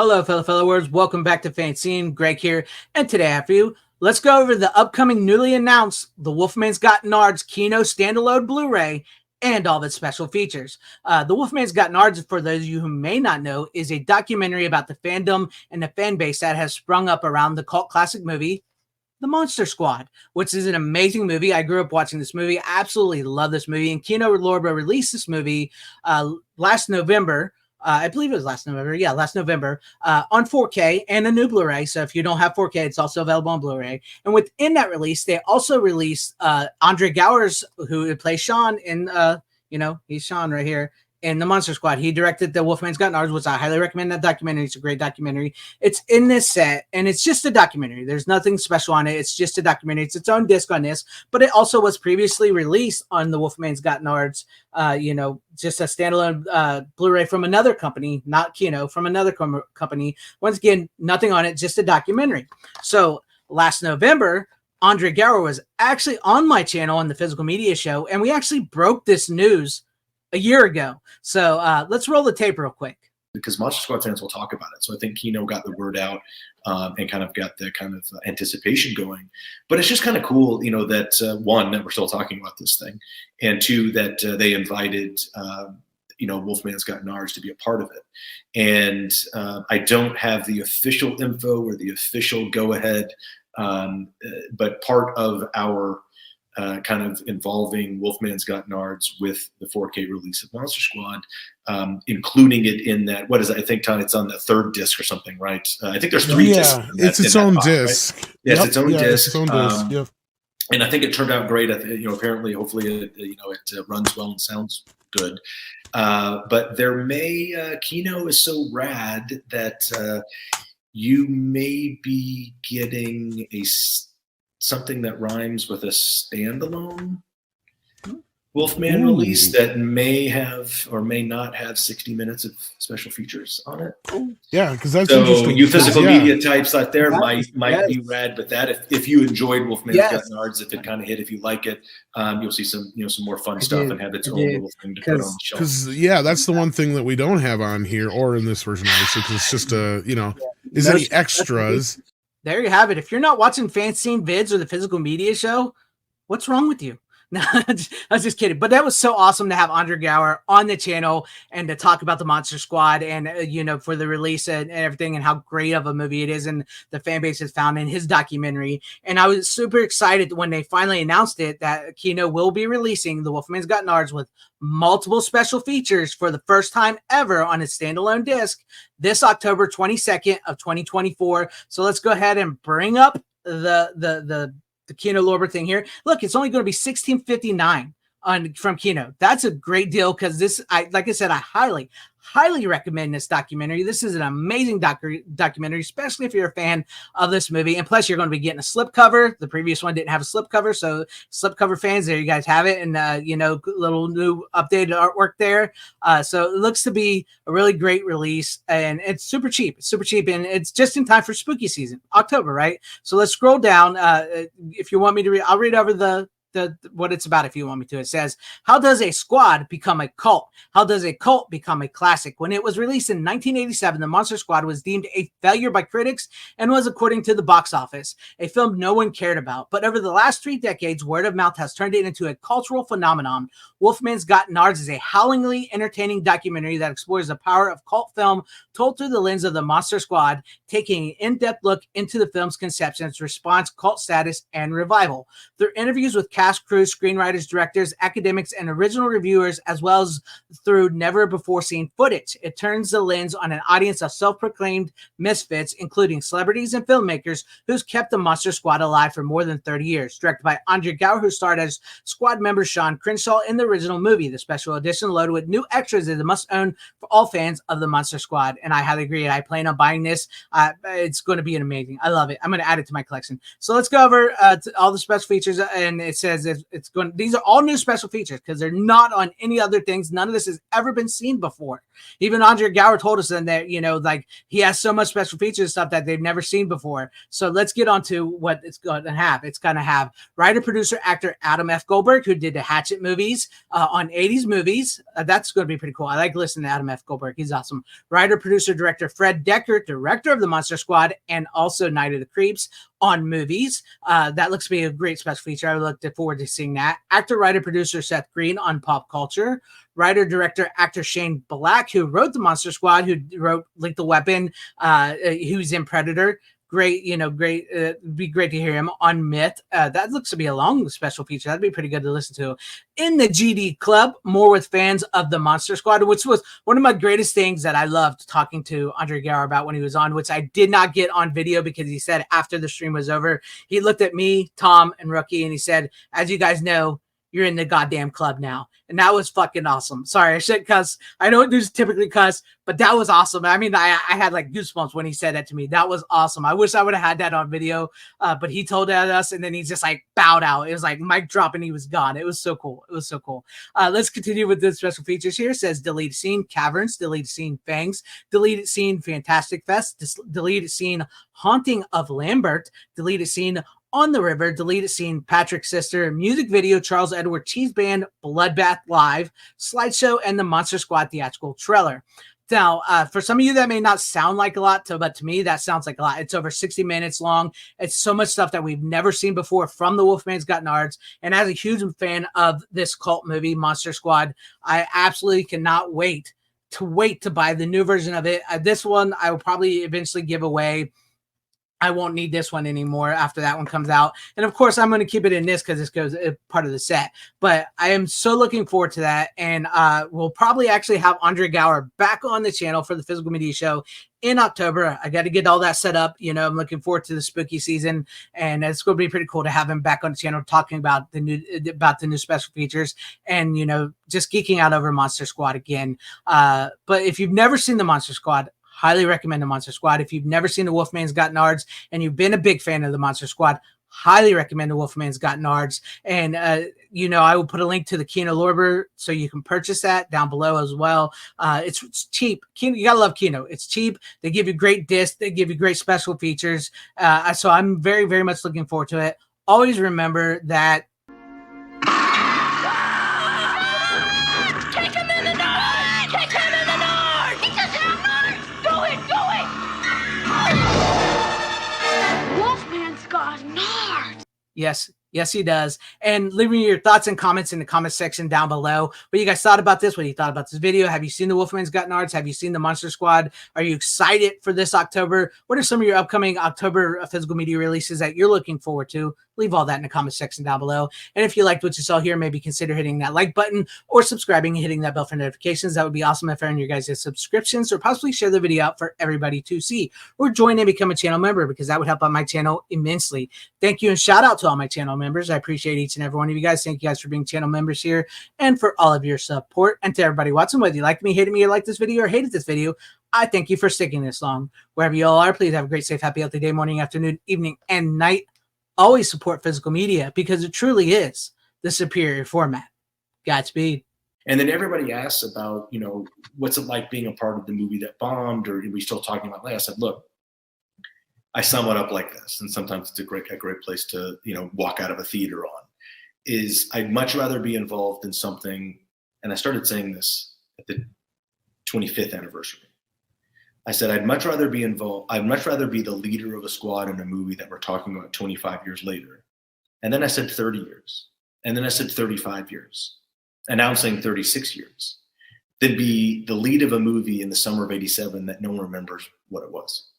Hello, fellow words. Welcome back to FanZcene. Greg here, and today after you, let's go over the upcoming newly announced The Wolfman's Got Nards Kino standalone Blu-ray and all of its special features. The Wolfman's Got Nards, for those of you who may not know, is a documentary about the fandom and the fan base that has sprung up around the cult classic movie, The Monster Squad, which is an amazing movie. I grew up watching this movie. I absolutely love this movie. And Kino Lorber released this movie last November. I believe it was last November. Yeah, last November on 4K and a new Blu-ray. So if you don't have 4K, it's also available on Blu-ray. And within that release, they also released Andre Gowers, who plays Sean in, he's Sean right here in The Monster Squad. He directed The Wolfman's Got Nards, which I highly recommend that documentary. It's a great documentary. It's in this set, and it's just a documentary. There's nothing special on it. It's just a documentary. It's its own disc on this, but it also was previously released on The Wolfman's Got Nards, just a standalone Blu-ray from another company, not Kino, from another company. Once again, nothing on it, just a documentary. So last November, Andre Gower was actually on my channel on the Physical Media Show, and we actually broke this news a year ago. So let's roll the tape real quick. Because Monster Squad fans will talk about it. So I think Kino got the word out and kind of got the kind of anticipation going. But it's just kind of cool, that one, that we're still talking about this thing, and two, that they invited, Wolfman's Got Nards to be a part of it. And I don't have the official info or the official go-ahead, but part of our kind of involving Wolfman's Got Nards with the 4K release of Monster Squad, including it in that, what is it? I think, Tom, it's on the third disc or something, right? I think there's three discs. Yeah, it's its own disc. Right? Yes, its own disc. Its own disc. Yep. And I think it turned out great. Apparently, hopefully, it runs well and sounds good. But there Kino is so rad that you may be getting something that rhymes with a standalone Wolfman release that may have or may not have 60 minutes of special features on it. Yeah, because that's so interesting. You physical media types out there might be rad, but that if you enjoyed Wolfman's Got Nards, if it kind of hit, if you like it, you'll see some more fun stuff and have its own little thing to put on the shelf. Because that's the one thing that we don't have on here or in this version, obviously, because it's just is any extras. There you have it. If you're not watching FanZcene vids or the Physical Media Show, what's wrong with you? No, I was just kidding. But that was so awesome to have Andre Gower on the channel and to talk about the Monster Squad and, for the release and everything and how great of a movie it is and the fan base has found in his documentary. And I was super excited when they finally announced it that Kino will be releasing The Wolfman's Got Nards with multiple special features for the first time ever on its standalone disc this October 22nd of 2024. So let's go ahead and bring up the Kino Lorber thing here. Look, it's only going to be $16.59 from Kino. That's a great deal because like I said, I highly recommend this documentary. This is an amazing documentary, especially if you're a fan of this movie. And plus, you're going to be getting a slipcover. The previous one didn't have a slipcover, so slipcover fans, there you guys have it. And little new updated artwork there. So it looks to be a really great release, and it's super cheap. It's super cheap, and it's just in time for spooky season, October, right? So let's scroll down. If you want me to read, I'll read over the what it's about if you want me to. It says, how does a squad become a cult? How does a cult become a classic? When it was released in 1987, The Monster Squad was deemed a failure by critics and was, according to the box office, a film no one cared about. But over the last 3 decades, word of mouth has turned it into a cultural phenomenon. Wolfman's Got Nards is a howlingly entertaining documentary that explores the power of cult film told through the lens of the Monster Squad, taking an in-depth look into the film's conception, its response, cult status, and revival. Through interviews with cast, crew, screenwriters, directors, academics, and original reviewers, as well as through never-before-seen footage, it turns the lens on an audience of self-proclaimed misfits, including celebrities and filmmakers who's kept the Monster Squad alive for more than 30 years. Directed by Andre Gower, who starred as squad member Sean Crenshaw in the original movie. The special edition loaded with new extras is a must-own for all fans of the Monster Squad, and I highly agree. I plan on buying this. It's going to be amazing. I love it. I'm going to add it to my collection. So let's go over all the special features, and it says says it's going. These are all new special features because they're not on any other things. None of this has ever been seen before. Even Andre Gower told us in that, like he has so much special features stuff that they've never seen before. So let's get on to what it's going to have. It's going to have writer, producer, actor Adam F. Goldberg, who did the Hatchet movies on 80s movies. That's going to be pretty cool. I like listening to Adam F. Goldberg. He's awesome. Writer, producer, director Fred Decker, director of the Monster Squad and also Night of the Creeps on movies. That looks to be a great special feature. I looked forward to seeing that. Actor, writer, producer Seth Green on pop culture. Writer, director, actor Shane Black, who wrote the Monster Squad, who wrote Lethal Weapon, who's in Predator. Great, great. It'd be great to hear him on Myth. That looks to be a long special feature. That'd be pretty good to listen to. In the GD Club, more with fans of the Monster Squad, which was one of my greatest things that I loved talking to Andre Gower about when he was on, which I did not get on video because he said after the stream was over, he looked at me, Tom, and Rookie, and he said, as you guys know, you're in the goddamn club now. And that was fucking awesome. Sorry, I shouldn't cuss. I don't typically cuss, but that was awesome. I mean, I had like goosebumps when he said that to me. That was awesome. I wish I would have had that on video, but he told us and then he just like bowed out. It was like mic drop and he was gone. It was so cool. It was so cool. Let's continue with the special features here. It says deleted scene Caverns, deleted scene Fangs, deleted scene Fantastic Fest, deleted scene Haunting of Lambert, deleted scene On the River, deleted scene Patrick's Sister, music video Charles Edward Cheese Band, Bloodbath Live, slideshow, and the Monster Squad theatrical trailer. Now, for some of you that may not sound like a lot, but to me that sounds like a lot. It's over 60 minutes long. It's so much stuff that we've never seen before from the Wolfman's Got Nards. And as a huge fan of this cult movie, Monster Squad, I absolutely cannot wait to buy the new version of it. This one I will probably eventually give away. I won't need this one anymore after that one comes out. And of course, I'm going to keep it in this because this goes part of the set. But I am so looking forward to that. And we'll probably actually have Andre Gower back on the channel for the Physical Media Show in October. I got to get all that set up. I'm looking forward to the spooky season. And it's going to be pretty cool to have him back on the channel talking about the new special features and, just geeking out over Monster Squad again. But if you've never seen the Monster Squad, highly recommend the Monster Squad. If you've never seen the Wolfman's Got Nards and you've been a big fan of the Monster Squad, highly recommend the Wolfman's Got Nards. And, I will put a link to the Kino Lorber so you can purchase that down below as well. It's cheap. Kino, you got to love Kino. It's cheap. They give you great discs. They give you great special features. So I'm very, very much looking forward to it. Always remember that Yes, he does. And leave me your thoughts and comments in the comment section down below. What you guys thought about this? What you thought about this video? Have you seen the Wolfman's Got Nards? Have you seen the Monster Squad? Are you excited for this October? What are some of your upcoming October physical media releases that you're looking forward to? Leave all that in the comment section down below. And if you liked what you saw here, maybe consider hitting that like button or subscribing and hitting that bell for notifications. That would be awesome if I earn your guys' subscriptions, or possibly share the video out for everybody to see, or join and become a channel member because that would help out my channel immensely. Thank you and shout out to all my channel members. I appreciate each and every one of you guys. Thank you guys for being channel members here and for all of your support. And to everybody watching, whether you liked me, hated me, or liked this video, or hated this video, I thank you for sticking this long. Wherever you all are, please have a great, safe, happy, healthy day, morning, afternoon, evening, and night. Always support physical media because it truly is the superior format. Godspeed. And then everybody asks about, what's it like being a part of the movie that bombed, or are we still talking about that? I said, look, I sum it up like this, and sometimes it's a great place to, walk out of a theater on, is I'd much rather be involved in something, and I started saying this at the 25th anniversary. I said, I'd much rather be involved. I'd much rather be the leader of a squad in a movie that we're talking about 25 years later. And then I said 30 years. And then I said 35 years. And now I'm saying 36 years. Than be the lead of a movie in the summer of '87 that no one remembers what it was.